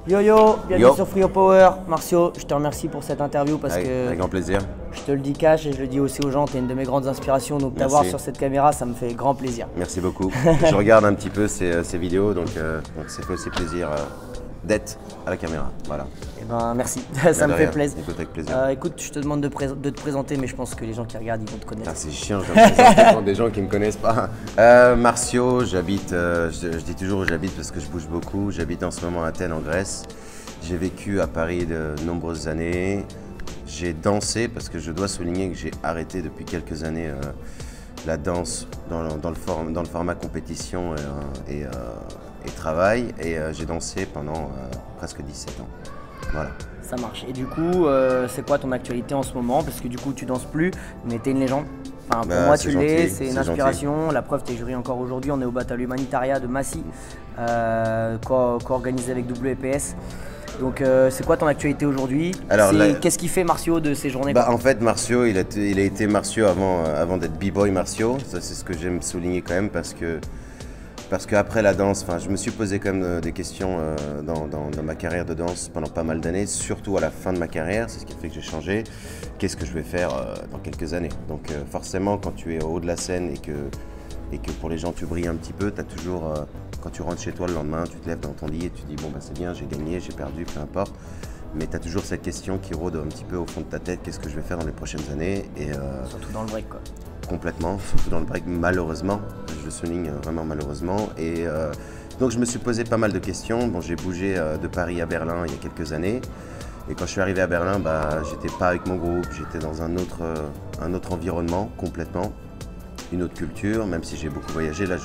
Yo yo, bienvenue Yo. sur Frio Power. Marcio, je te remercie pour cette interview parce que Avec grand plaisir. je te le dis cash et je le dis aussi aux gens, tu es une de mes grandes inspirations, donc t'avoir sur cette caméra, ça me fait grand plaisir. Merci beaucoup. Je regarde un petit peu ces vidéos, donc ça fait aussi plaisir d'être à la caméra. Voilà. Eh ben merci, ça me fait plaisir. Écoute, avec plaisir. Écoute, je te demande de te présenter, mais je pense que les gens qui regardent, ils vont te connaître. C'est chiant, je me présente devant des gens qui ne me connaissent pas. Marcio, j'habite, je dis toujours où j'habite parce que je bouge beaucoup. J'habite en ce moment à Athènes, en Grèce. J'ai vécu à Paris de nombreuses années. J'ai dansé parce que je dois souligner que j'ai arrêté depuis quelques années la danse dans le format compétition et travail. Et j'ai dansé pendant presque 17 ans. Voilà. Ça marche. Et du coup, c'est quoi ton actualité en ce moment? Parce que du coup, tu danses plus, mais t'es une légende. Enfin, pour moi, tu l'es, c'est une inspiration. Gentil. La preuve, t'es jury encore aujourd'hui. On est au Battle Humanitaria de Massy, co-organisé avec WPS. Donc, c'est quoi ton actualité aujourd'hui? Qu'est-ce qui fait Marcio de ces journées? En fait, Marcio, il a été Marcio avant d'être B-Boy Marcio. Ça, c'est ce que j'aime souligner quand même parce qu'après la danse, je me suis posé quand même des questions dans ma carrière de danse pendant pas mal d'années, surtout à la fin de ma carrière, c'est ce qui fait que j'ai changé. Qu'est-ce que je vais faire dans quelques années? Donc forcément, quand tu es au haut de la scène et que pour les gens tu brilles un petit peu, tu as toujours, quand tu rentres chez toi le lendemain, tu te lèves dans ton lit et tu dis bon c'est bien, j'ai gagné, j'ai perdu, peu importe. Mais tu as toujours cette question qui rôde un petit peu au fond de ta tête, qu'est-ce que je vais faire dans les prochaines années? Surtout dans le break quoi. Complètement, surtout dans le break, malheureusement, je le souligne vraiment malheureusement. Donc je me suis posé pas mal de questions. Bon, j'ai bougé de Paris à Berlin il y a quelques années. Et quand je suis arrivé à Berlin, j'étais pas avec mon groupe, j'étais dans un autre environnement complètement, une autre culture. Même si j'ai beaucoup voyagé, là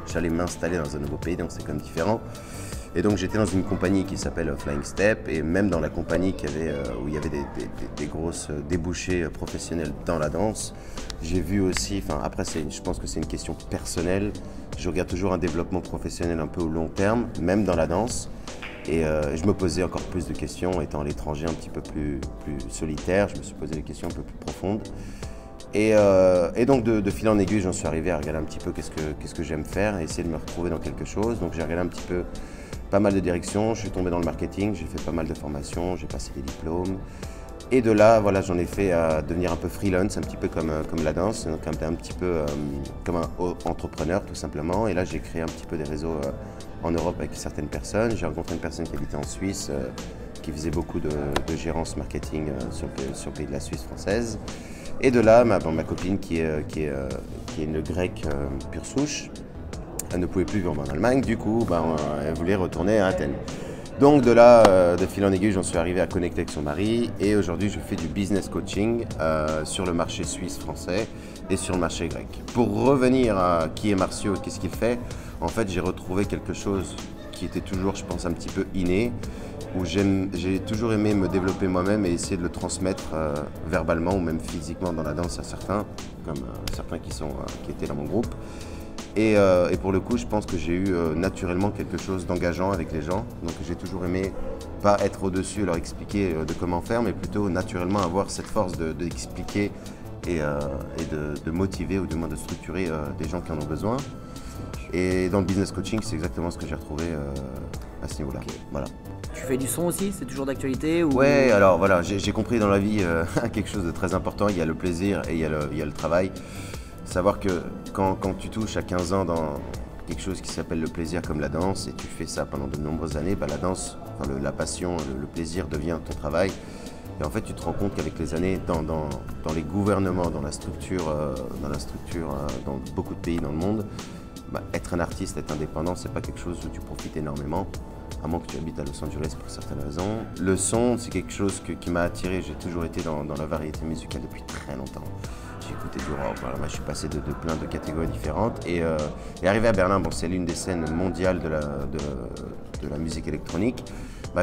j'allais m'installer dans un nouveau pays, donc c'est comme différent. Et donc j'étais dans une compagnie qui s'appelle Flying Step, et même dans la compagnie où il y avait des grosses débouchés professionnels dans la danse, j'ai vu aussi, après je pense que c'est une question personnelle, je regarde toujours un développement professionnel un peu au long terme, même dans la danse, et je me posais encore plus de questions, étant à l'étranger un petit peu plus solitaire, je me suis posé des questions un peu plus profondes. Et donc de fil en aiguille, j'en suis arrivé à regarder un petit peu qu'est-ce que j'aime faire et essayer de me retrouver dans quelque chose. Donc j'ai regardé un petit peu pas mal de directions, je suis tombé dans le marketing, j'ai fait pas mal de formations, j'ai passé des diplômes. Et de là, voilà, j'en ai fait à devenir un peu freelance, un petit peu comme la danse, donc un petit peu comme un entrepreneur tout simplement. Et là, j'ai créé un petit peu des réseaux en Europe avec certaines personnes. J'ai rencontré une personne qui habitait en Suisse, qui faisait beaucoup de gérance marketing sur le pays de la Suisse française. Et de là, ma copine qui est une grecque pure souche, elle ne pouvait plus vivre en Allemagne, du coup, elle voulait retourner à Athènes. Donc de là, de fil en aiguille, j'en suis arrivé à connecter avec son mari et aujourd'hui, je fais du business coaching sur le marché suisse-français et sur le marché grec. Pour revenir à qui est Marcio et qu'est-ce qu'il fait, en fait, j'ai retrouvé quelque chose qui était toujours, je pense, un petit peu inné, où j'ai toujours aimé me développer moi-même et essayer de le transmettre verbalement ou même physiquement dans la danse à certains, comme certains qui étaient dans mon groupe. Et pour le coup, je pense que j'ai eu naturellement quelque chose d'engageant avec les gens. Donc j'ai toujours aimé pas être au-dessus et leur expliquer de comment faire, mais plutôt naturellement avoir cette force d'expliquer et de motiver ou du moins de structurer des gens qui en ont besoin. Et dans le business coaching, c'est exactement ce que j'ai retrouvé à ce niveau-là. Okay. Voilà. Tu fais du son aussi? C'est toujours d'actualité ou... Ouais, alors voilà, j'ai compris dans la vie quelque chose de très important. Il y a le plaisir et il y a le travail. Savoir que quand tu touches à 15 ans dans quelque chose qui s'appelle le plaisir comme la danse et tu fais ça pendant de nombreuses années, la danse, la passion, le plaisir devient ton travail. Et en fait, tu te rends compte qu'avec les années, dans les gouvernements, dans la structure, dans beaucoup de pays dans le monde, être un artiste, être indépendant, c'est pas quelque chose où tu profites énormément, à moins que tu habites à Los Angeles pour certaines raisons. Le son, c'est quelque chose qui m'a attiré. J'ai toujours été dans la variété musicale depuis très longtemps. J'ai écouté du rock, voilà, je suis passé de plein de catégories différentes. Et arrivé à Berlin, c'est l'une des scènes mondiales de la musique électronique.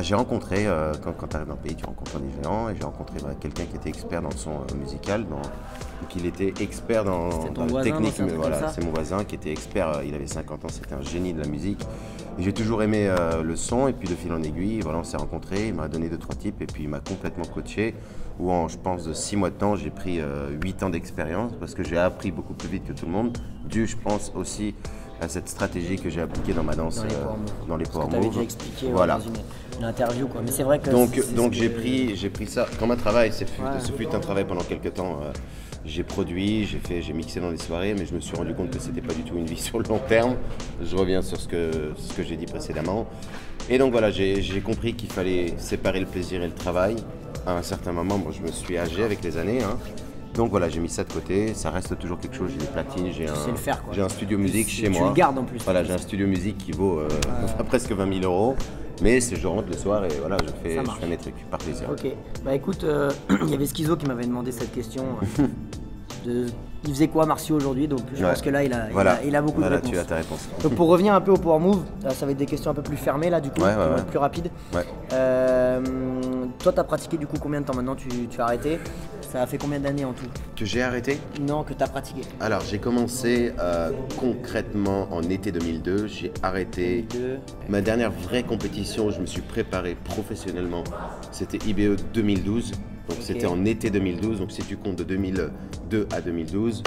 J'ai rencontré, quand tu arrives dans le pays, tu rencontres des géants, et j'ai rencontré quelqu'un qui était expert dans le son musical. Donc il était expert dans la technique, mais voilà, c'est mon voisin qui était expert, il avait 50 ans, c'était un génie de la musique. Et j'ai toujours aimé le son, et puis de fil en aiguille, voilà, on s'est rencontrés, il m'a donné 2-3 tips, et puis il m'a complètement coaché, où en, je pense, de 6 mois de temps, j'ai pris 8 ans d'expérience, parce que j'ai appris beaucoup plus vite que tout le monde, dû, je pense, aussi à cette stratégie que j'ai appliquée dans ma danse, dans les power moves. Tu avais déjà expliqué. Voilà. l'interview, quoi. Mais c'est vrai que... Donc j'ai pris ça comme un travail. Ce fut un travail pendant quelques temps. J'ai produit, j'ai mixé dans les soirées, mais je me suis rendu compte que c'était pas du tout une vie sur le long terme. Je reviens sur ce que j'ai dit précédemment. Et donc voilà, j'ai compris qu'il fallait séparer le plaisir et le travail. À un certain moment, je me suis âgé avec les années. Donc voilà, j'ai mis ça de côté. Ça reste toujours quelque chose. J'ai des platines, j'ai un studio musique chez moi. Tu le gardes en plus. Voilà, j'ai un studio musique qui vaut presque 20 000 €. Mais je rentre le soir et voilà, je fais mes trucs par plaisir. Ok, bah écoute, il y avait Schizo qui m'avait demandé cette question. Il faisait quoi Marcio aujourd'hui? Donc je pense que là il a beaucoup de réponses. Tu as ta réponse. Donc pour revenir un peu au Power Move, ça va être des questions un peu plus fermées là du coup, plus rapides. Toi tu as pratiqué du coup combien de temps maintenant? Tu as arrêté? Ça a fait combien d'années en tout? Que j'ai arrêté? Non, que tu as pratiqué. Alors j'ai commencé concrètement en été 2002, j'ai arrêté. 2002. Ma dernière vraie compétition où je me suis préparé professionnellement, c'était IBE 2012. Donc c'était en été 2012, donc si tu comptes de 2002 à 2012,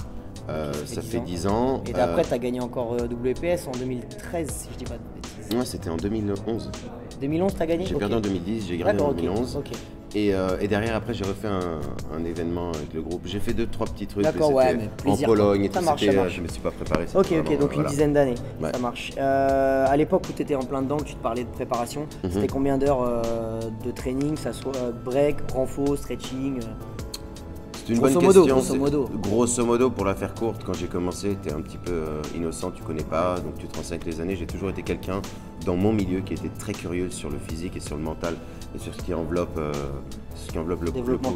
ça fait 10 ans. Et après tu as gagné encore WPS en 2013 si je dis pas de bêtises. Non, c'était en 2011. 2011 tu as gagné? J'ai perdu en 2010, j'ai gagné en 2011. Okay. Et derrière, après, j'ai refait un événement avec le groupe. J'ai fait 2-3 petits trucs. D'accord, mais plaisir, en Pologne et tout. Je me suis pas préparé. Ok, donc une dizaine d'années. Ça marche. À l'époque où tu étais en plein dedans, tu te parlais de préparation, c'était combien d'heures de training, que ça soit break, renfo, stretching? C'est une bonne question. Grosso modo, pour la faire courte, quand j'ai commencé, tu es un petit peu innocent, tu connais pas, donc tu te renseignes avec les années. J'ai toujours été quelqu'un dans mon milieu qui était très curieux sur le physique et sur le mental et sur ce qui enveloppe le développement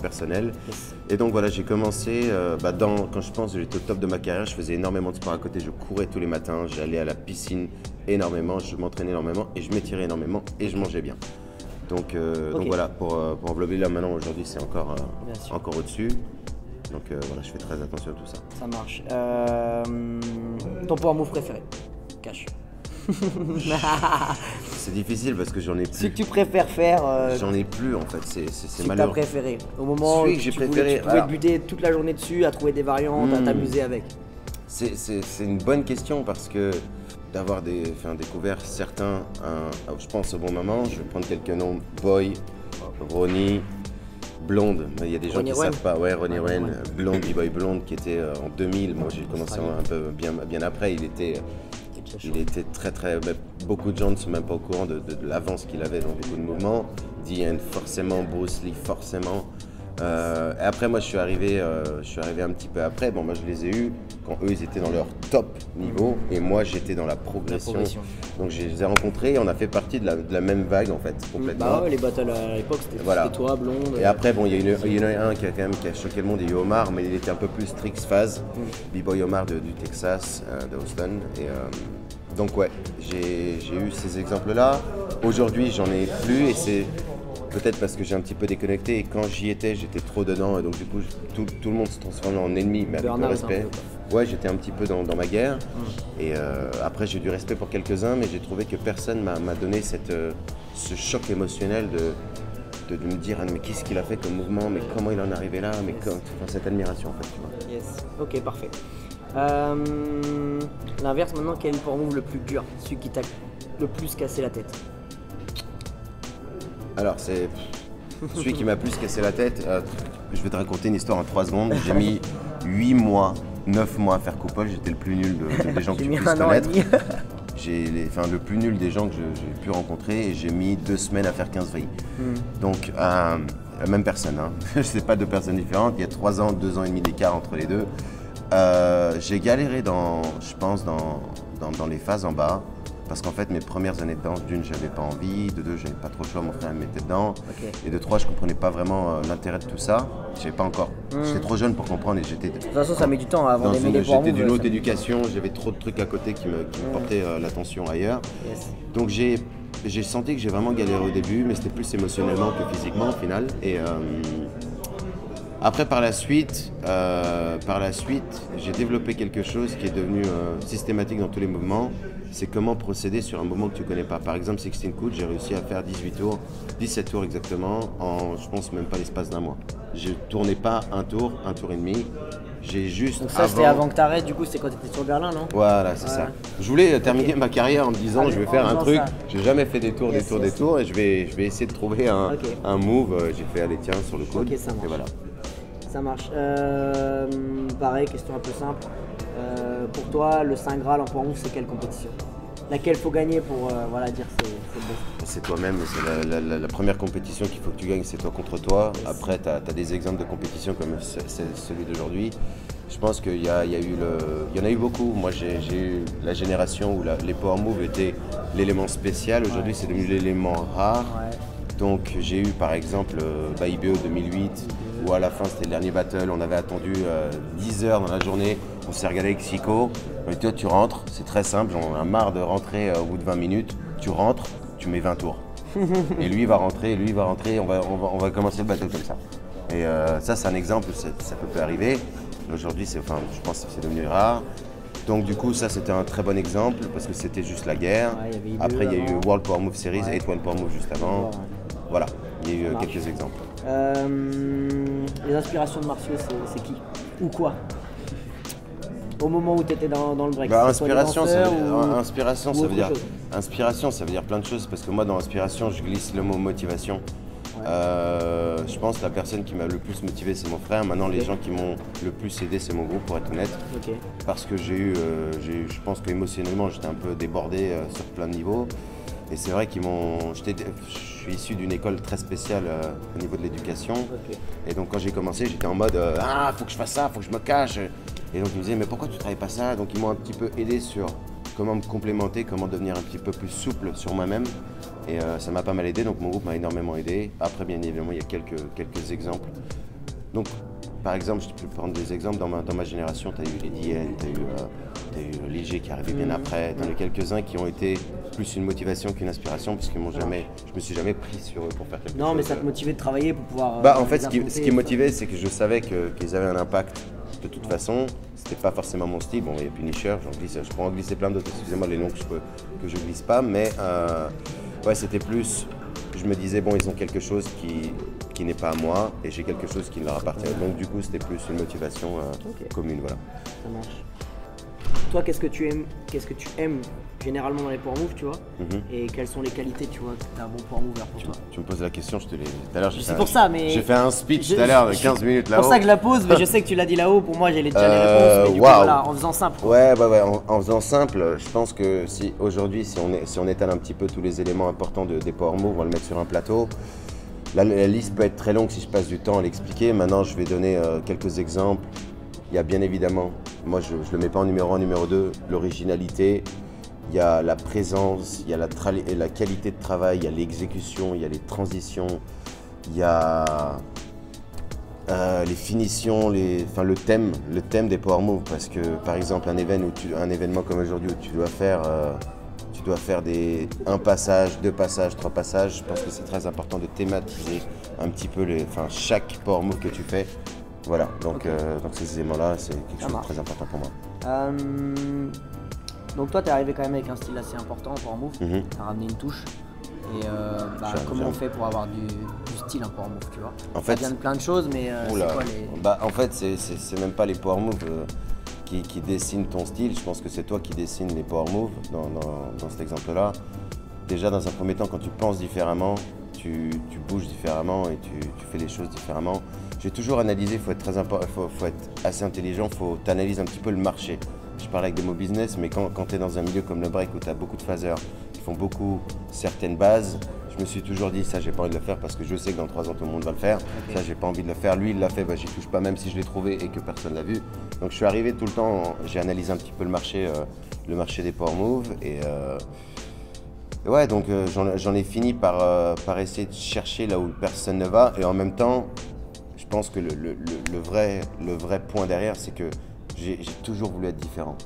personnel. Yes. Et donc voilà, j'ai commencé, quand je pense que j'étais au top de ma carrière, je faisais énormément de sport à côté, je courais tous les matins, j'allais à la piscine énormément, je m'entraînais énormément et je m'étirais énormément et je mangeais bien. Donc voilà, pour envelopper là maintenant, aujourd'hui c'est encore au-dessus. Donc voilà, je fais très attention à tout ça. Ça marche. Ton power move préféré? Cash. C'est difficile parce que j'en ai plus. Ce que tu préfères faire. J'en ai plus en fait, c'est T'as malheureux. préféré. Au moment où tu pouvais te buter toute la journée dessus, à trouver des variantes, à t'amuser avec. C'est une bonne question parce que d'avoir découvert certains, je pense au bon moment, je vais prendre quelques noms, Boy, Ronnie, Blonde, il y a des gens qui ne savent pas, Ronnie Wen, Blonde, B-Boy Blonde qui était en 2000, moi j'ai commencé un peu bien après, il était très, beaucoup de gens ne sont même pas au courant de l'avance qu'il avait dans beaucoup de mouvements, Diane forcément, Bruce Lee forcément. Et après moi je suis arrivé un petit peu après, moi je les ai eus quand eux ils étaient dans leur top niveau et moi j'étais dans la progression. Donc je les ai rencontrés et on a fait partie de la même vague en fait, complètement. Les battles à l'époque c'était toi, Blonde. Et après bon il y en a un qui a choqué le monde, il y a eu Omar, mais il était un peu plus strict phase, B-Boy Omar du Texas, de Houston. Et donc ouais, j'ai eu ces exemples là. Aujourd'hui j'en ai plus et c'est peut-être parce que j'ai un petit peu déconnecté et quand j'y étais, j'étais trop dedans et donc du coup tout le monde se transformait en ennemi, mais avec le respect. Ouais, j'étais un petit peu dans ma guerre et après j'ai eu du respect pour quelques-uns, mais j'ai trouvé que personne m'a donné ce choc émotionnel de me dire mais qu'est-ce qu'il a fait comme mouvement, mais comment il en est arrivé là, mais cette admiration en fait. Tu vois. Yes, ok, parfait. L'inverse maintenant, quel est le power move le plus dur, celui qui t'a le plus cassé la tête? Alors c'est celui qui m'a plus cassé la tête, je vais te raconter une histoire en 3 secondes. J'ai mis 8 mois, 9 mois à faire couple, j'étais le plus nul des gens que tu puisses connaître. Le plus nul des gens que j'ai pu rencontrer et j'ai mis 2 semaines à faire 15 vrilles. Donc la même personne, c'est pas 2 personnes différentes, il y a 3 ans, 2 ans et demi d'écart entre les deux. J'ai galéré dans les phases en bas. Parce qu'en fait, mes premières années de danse, d'une, j'avais pas envie, de deux, j'avais pas trop le choix, mon frère me mettait dedans. Et de trois, je comprenais pas vraiment l'intérêt de tout ça. J'avais pas encore. J'étais trop jeune pour comprendre et j'étais. De toute façon, ça met du temps avant d'aimer les power moves. J'étais d'une autre éducation, j'avais trop de trucs à côté qui me portaient l'attention ailleurs. Yes. Donc j'ai senti que j'ai vraiment galéré au début, mais c'était plus émotionnellement que physiquement au final. Et après, par la suite, j'ai développé quelque chose qui est devenu systématique dans tous les mouvements. C'est comment procéder sur un mouvement que tu ne connais pas. Par exemple, 16 coups, j'ai réussi à faire 17 tours exactement, en je pense même pas l'espace d'un mois. Je ne tournais pas un tour et demi. j'ai juste. Donc ça, c'était avant que tu arrêtes, du coup, c'était quand tu étais sur Berlin, non? Voilà, c'est ça. Je voulais terminer ma carrière en me disant, je vais faire un truc. J'ai jamais fait des tours, des tours, et je vais essayer de trouver un move. J'ai fait, allez, tiens, sur le coude. Ok, ça marche. Et voilà. Ça marche. Pareil, question un peu simple. Pour toi, le Saint Graal en poids move, c'est quelle compétition? Laquelle faut gagner pour voilà, dire c'est le best? C'est toi-même, c'est la première compétition qu'il faut que tu gagnes, c'est toi contre toi. Yes. Après, tu as des exemples de compétition comme celui d'aujourd'hui. Je pense qu'il y en a eu beaucoup. Moi, j'ai eu la génération où les power moves étaient l'élément spécial. Aujourd'hui, c'est devenu l'élément rare. Ouais. Donc, j'ai eu par exemple IBO 2008, où à la fin, c'était le dernier battle. On avait attendu 10 heures dans la journée. On s'est regardé avec Chico. Et toi, tu rentres, c'est très simple. J'en ai marre de rentrer au bout de 20 minutes. Tu rentres, tu mets 20 tours. Et lui, il va rentrer, on va commencer le battle comme ça. Et ça, c'est un exemple, ça peut arriver. Aujourd'hui, je pense que c'est devenu rare. Donc du coup, ça c'était un très bon exemple parce que c'était juste la guerre. Ouais, après, il y a eu World Power Move Series, 8-1 Power Move juste avant. Voilà, il y a eu quelques exemples. Les inspirations de Martiaux, c'est qui? Ou quoi? Au moment où tu étais dans le break. Inspiration, ça veut dire plein de choses parce que moi, dans l'inspiration, je glisse le mot motivation. Je pense que la personne qui m'a le plus motivé, c'est mon frère. Maintenant, les gens qui m'ont le plus aidé, c'est mon groupe, pour être honnête. Parce que je pense qu'émotionnellement, j'étais un peu débordé sur plein de niveaux. Et c'est vrai je suis issu d'une école très spéciale au niveau de l'éducation. Et donc, quand j'ai commencé, j'étais en mode faut que je fasse ça, faut que je me cache. Et donc, ils me disaient, mais pourquoi tu ne travailles pas ça? Donc, ils m'ont un petit peu aidé sur comment me complémenter, comment devenir un petit peu plus souple sur moi-même. Et ça m'a pas mal aidé, donc mon groupe m'a énormément aidé. Après, bien évidemment, il y a quelques exemples. Donc, par exemple, je peux prendre des exemples. Dans ma génération, tu as eu les DL, tu as eu Léger qui est arrivé bien après. Tu en as quelques-uns qui ont été plus une motivation qu'une inspiration, parce que je me suis jamais pris sur eux pour faire quelque chose. Non, mais ça te motivait de travailler pour pouvoir. En fait, ce qui motivait, c'est que je savais qu'ils avaient un impact de toute façon. C'était pas forcément mon style. Bon, il y a Punisher, je pourrais en glisser plein d'autres. Excusez-moi les noms que je glisse pas, mais. Ouais, c'était plus, je me disais, bon, ils ont quelque chose qui n'est pas à moi et j'ai quelque chose qui leur appartient. Donc du coup, c'était plus une motivation commune, voilà. Ça marche. Toi, qu'est-ce que tu aimes généralement dans les power moves, tu vois? Et quelles sont les qualités, tu vois, d'un bon power mover pour toi? Tu me poses la question, je te l'ai dit tout à l'heure. C'est pour ça, mais... J'ai fait un speech tout à l'heure de 15 minutes là-haut. C'est pour ça que je la pose, mais je sais que tu l'as dit là-haut. Pour moi, j'ai déjà les réponses, mais du coup, voilà, en faisant simple. Ouais, en faisant simple, je pense que aujourd'hui, si on étale un petit peu tous les éléments importants des power moves, on va le mettre sur un plateau. La liste peut être très longue si je passe du temps à l'expliquer. Maintenant, je vais donner quelques exemples. Il y a bien évidemment, moi je ne le mets pas en numéro 1, numéro 2, l'originalité. Il y a la présence, il y a la qualité de travail, il y a l'exécution, il y a les transitions, il y a les finitions, le thème des power moves. Parce que par exemple un événement comme aujourd'hui où tu dois faire un passage, 2 passages, 3 passages, je pense que c'est très important de thématiser un petit peu chaque power move que tu fais. Voilà, donc ces éléments-là, c'est quelque chose de très important pour moi. Donc toi, tu es arrivé quand même avec un style assez important en power move, tu as ramené une touche. Et comment on fait pour avoir du style en power move, tu vois? Ça vient de plein de choses, mais c'est quoi les... En fait, c'est même pas les power moves qui dessinent ton style. Je pense que c'est toi qui dessines les power moves dans cet exemple-là. Déjà, dans un premier temps, quand tu penses différemment, tu bouges différemment et tu fais les choses différemment. J'ai toujours analysé, il faut être assez intelligent, il faut t'analyser un petit peu le marché. Je parle avec des mots business, mais quand tu es dans un milieu comme le break où tu as beaucoup de phaseurs qui font beaucoup certaines bases, je me suis toujours dit ça, j'ai pas envie de le faire parce que je sais que dans 3 ans tout le monde va le faire. Ça, j'ai pas envie de le faire. Lui, il l'a fait, j'y touche pas même si je l'ai trouvé et que personne l'a vu. Donc je suis arrivé tout le temps, j'ai analysé un petit peu le marché des power moves et ouais, donc j'en ai fini par essayer de chercher là où personne ne va et en même temps, je pense que le vrai point derrière, c'est que j'ai toujours voulu être différent.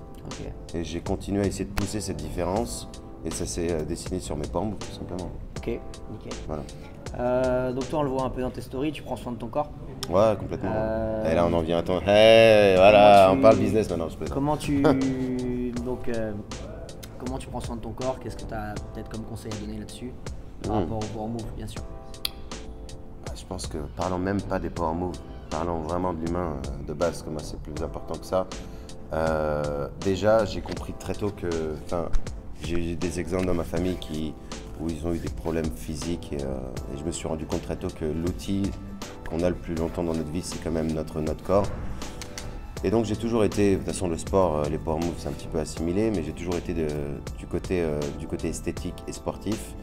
Et j'ai continué à essayer de pousser cette différence et ça s'est dessiné sur mes power moves tout simplement. Ok, nickel. Voilà. Donc toi, on le voit un peu dans tes stories, tu prends soin de ton corps? Ouais, complètement. Et là, on en vient à ton... Hey, voilà, on parle business maintenant, je peux. Comment tu prends soin de ton corps? Qu'est-ce que tu as peut-être comme conseil à donner là-dessus? Par rapport au power move, bien sûr. Je pense que, parlons même pas des power moves, parlant vraiment de l'humain de base, parce que moi c'est plus important que ça. Déjà, j'ai compris très tôt que, j'ai eu des exemples dans ma famille où ils ont eu des problèmes physiques et je me suis rendu compte très tôt que l'outil qu'on a le plus longtemps dans notre vie, c'est quand même notre corps. Et donc j'ai toujours été, de toute façon le sport, les power moves c'est un petit peu assimilé, mais j'ai toujours été du côté esthétique et sportif.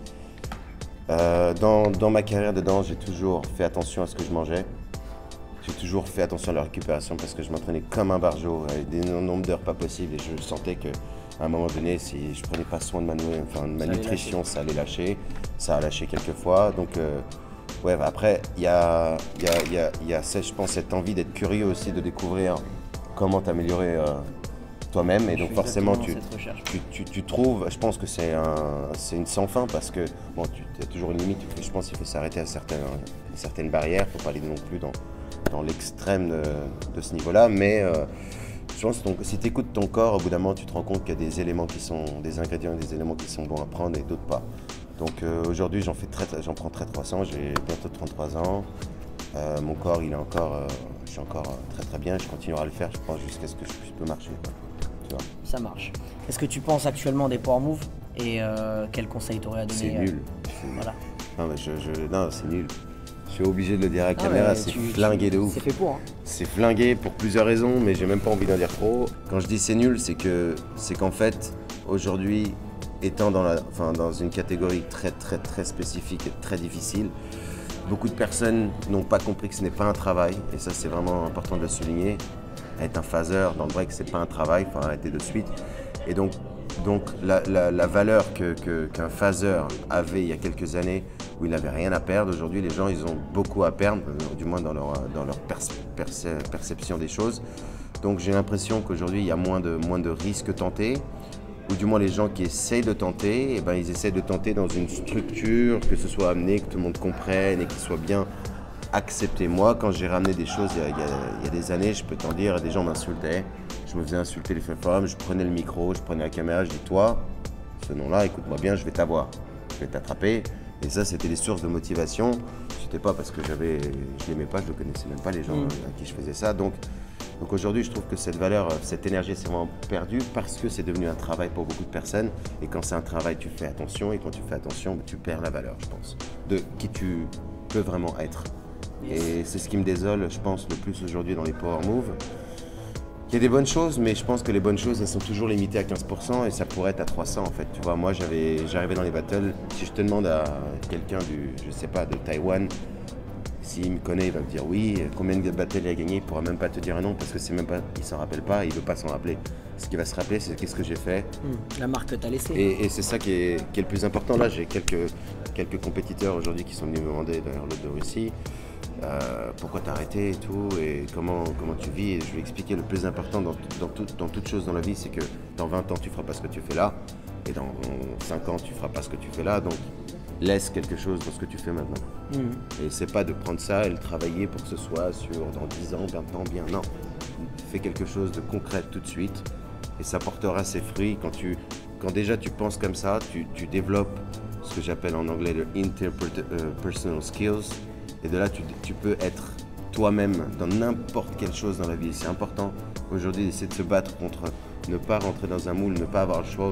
Dans ma carrière de danse, j'ai toujours fait attention à ce que je mangeais. J'ai toujours fait attention à la récupération parce que je m'entraînais comme un barjot, avec des nombres d'heures pas possibles et je sentais qu'à un moment donné, si je prenais pas soin de ma nutrition, ça allait lâcher. Ça a lâché quelques fois. Donc ouais, après, il y a je pense, cette envie d'être curieux aussi, de découvrir comment t'améliorer toi-même. Et donc forcément, tu trouves, je pense que c'est une sans fin parce que bon, tu as toujours une limite. Je pense qu'il faut s'arrêter à certaines barrières. Il ne faut pas aller non plus dans l'extrême de ce niveau-là. Mais je pense que si tu écoutes ton corps, au bout d'un moment, tu te rends compte qu'il y a des éléments qui sont, des ingrédients et des éléments qui sont bons à prendre et d'autres pas. Donc aujourd'hui, j'en prends très croissant. J'ai bientôt 33 ans. Mon corps, je suis encore très très bien. Je continuerai à le faire, je pense, jusqu'à ce que je peux marcher. Tu vois. Ça marche. Est-ce que tu penses actuellement des power moves et quel conseil t'aurais à donner? C'est nul. Voilà. Non, c'est nul. Je suis obligé de le dire à la caméra, c'est flingué de ouf. C'est fait pour. Hein. C'est flingué pour plusieurs raisons, mais j'ai même pas envie d'en dire trop. Quand je dis c'est nul, c'est qu'en fait, aujourd'hui, étant dans une catégorie très très très spécifique et très difficile, beaucoup de personnes n'ont pas compris que ce n'est pas un travail, et ça c'est vraiment important de le souligner. Être un phaser dans le break, c'est pas un travail, il faut arrêter de suite. Et donc la valeur qu'un phaser avait il y a quelques années, où il n'avait rien à perdre, aujourd'hui les gens ils ont beaucoup à perdre, du moins dans leur perception des choses. Donc j'ai l'impression qu'aujourd'hui il y a moins de risques tentés, ou du moins les gens qui essayent de tenter, eh ben, ils essayent de tenter dans une structure, que ce soit amené, que tout le monde comprenne et qu'il soit bien accepté. Moi, quand j'ai ramené des choses il y a des années, je peux t'en dire, des gens m'insultaient, je me faisais insulter les femmes, je prenais le micro, je prenais la caméra, je dis toi, ce nom-là, écoute-moi bien, je vais t'avoir, je vais t'attraper. Et ça, c'était des sources de motivation. C'était pas parce que je l'aimais pas, je le connaissais même pas les gens à qui je faisais ça. Donc aujourd'hui, je trouve que cette valeur, cette énergie, c'est vraiment perdue parce que c'est devenu un travail pour beaucoup de personnes. Et quand c'est un travail, tu fais attention. Et quand tu fais attention, tu perds la valeur, je pense, de qui tu peux vraiment être. Et c'est ce qui me désole, je pense, le plus aujourd'hui dans les power moves. Il y a des bonnes choses, mais je pense que les bonnes choses, elles sont toujours limitées à 15% et ça pourrait être à 300 en fait. Tu vois, moi, j'arrivais dans les battles. Si je te demande à quelqu'un de Taïwan, s'il me connaît, il va me dire oui. Combien de battles il a gagné, il pourra même pas te dire un nom parce que c'est même pas, il s'en rappelle pas, il veut pas s'en rappeler. Ce qu'il va se rappeler, c'est qu'est-ce que j'ai fait. La marque que tu as laissée. Et c'est ça qui est le plus important. Là, j'ai quelques compétiteurs aujourd'hui qui sont venus me demander d'ailleurs l'autre de Russie. Pourquoi t'as arrêté et tout, et comment tu vis, et je vais expliquer le plus important dans toute chose dans la vie, c'est que dans 20 ans tu feras pas ce que tu fais là, et dans 5 ans tu feras pas ce que tu fais là, donc laisse quelque chose dans ce que tu fais maintenant. Et c'est pas de prendre ça et le travailler pour que ce soit dans 10 ans, 20 ans, bien, non. Fais quelque chose de concret tout de suite, et ça portera ses fruits quand déjà tu penses comme ça, tu développes ce que j'appelle en anglais le interpersonal skills. Et de là, tu peux être toi-même dans n'importe quelle chose dans la vie. C'est important aujourd'hui d'essayer de se battre contre ne pas rentrer dans un moule, ne pas avoir le choix ou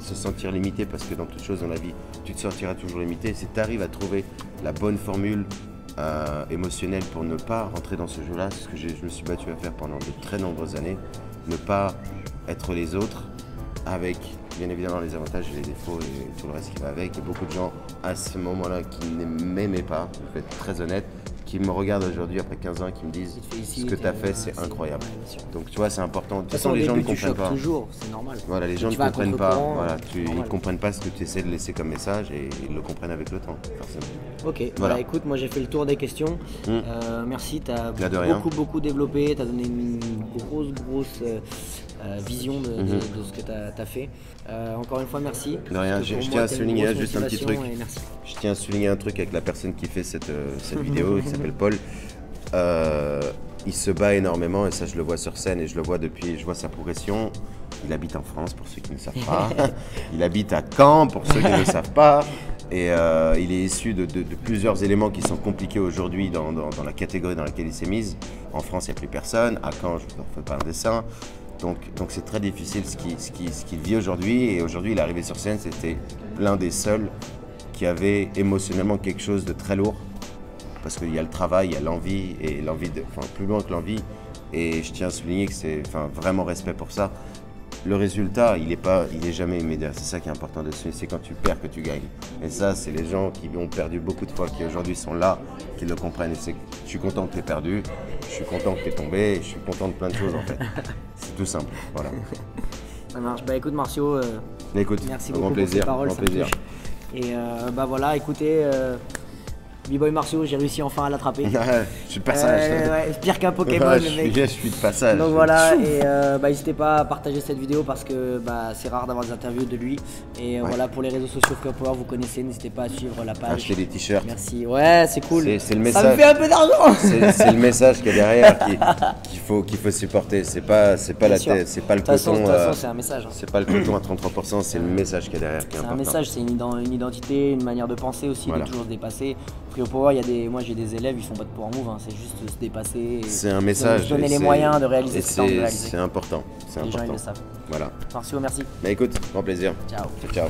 se sentir limité parce que dans toute chose dans la vie, tu te sentiras toujours limité. Si tu arrives à trouver la bonne formule émotionnelle pour ne pas rentrer dans ce jeu-là, c'est ce que je me suis battu à faire pendant de très nombreuses années. Ne pas être les autres avec bien évidemment les avantages et les défauts et tout le reste qui va avec. Et beaucoup de gens à ce moment-là qui ne m'aimaient pas, je vais être très honnête, qui me regardent aujourd'hui après 15 ans et qui me disent ce que tu as fait c'est incroyable. Donc tu vois, c'est important. De toute façon les gens ne comprennent pas. Toujours, c'est normal. Voilà, les gens ne comprennent pas. Voilà, ils ne comprennent pas ce que tu essaies de laisser comme message et ils le comprennent avec le temps, forcément. Ok, voilà. Écoute, moi j'ai fait le tour des questions. Merci, tu as beaucoup développé, tu as donné une grosse vision de ce que tu as fait. Encore une fois, merci. De rien, je tiens à souligner juste un petit truc. Je tiens à souligner un truc avec la personne qui fait cette vidéo, qui s'appelle Paul. Il se bat énormément et ça je le vois sur scène et je le vois je vois sa progression. Il habite en France pour ceux qui ne savent pas. Il habite à Caen pour ceux qui ne le savent pas. Et il est issu de plusieurs éléments qui sont compliqués aujourd'hui dans la catégorie dans laquelle il s'est mise. En France, il n'y a plus personne. À Caen, je ne fais pas un dessin. Donc c'est très difficile ce qu'il vit aujourd'hui. Et aujourd'hui, il est arrivé sur scène, c'était l'un des seuls qui avait émotionnellement quelque chose de très lourd. Parce qu'il y a le travail, il y a l'envie, et l'envie plus loin que l'envie. Et je tiens à souligner que c'est vraiment respect pour ça. Le résultat, il est jamais immédiat. C'est ça qui est important de suivre. C'est quand tu perds que tu gagnes. Et ça, c'est les gens qui ont perdu beaucoup de fois, qui aujourd'hui sont là, qui le comprennent. Et je suis content que tu aies perdu, je suis content que tu aies tombé, je suis content de plein de choses en fait. C'est tout simple. Voilà. Ça marche. Bah écoute Marcio, merci beaucoup pour tes paroles, ça me touche. Et bah voilà, écoutez. B-Boy Marcio, j'ai réussi enfin à l'attraper. Je suis de passage. Pire qu'un Pokémon, le mec. Je suis de passage. Donc voilà, et n'hésitez pas à partager cette vidéo parce que c'est rare d'avoir des interviews de lui. Et voilà, pour les réseaux sociaux Flow Power, vous connaissez, n'hésitez pas à suivre la page. Acheter des t-shirts. Merci, ouais, c'est cool. C'est le message. Ça me fait un peu d'argent. C'est le message qu'il y a derrière qu'il faut supporter. C'est pas la tête, c'est pas le coton. De toute façon, c'est un message. C'est pas le coton à 33%, c'est le message qu'il y a derrière qui est important. C'est un message, c'est une identité, une manière de penser aussi, de toujours se dépasser. Flow Power, moi j'ai des élèves, ils font pas de power move, c'est juste se dépasser. C'est un message. Se donner les moyens de réaliser ce que tu as envie de réaliser. C'est important. Les gens ils le savent. Voilà. Marcio, merci. Bah écoute, grand plaisir. Ciao. Ciao.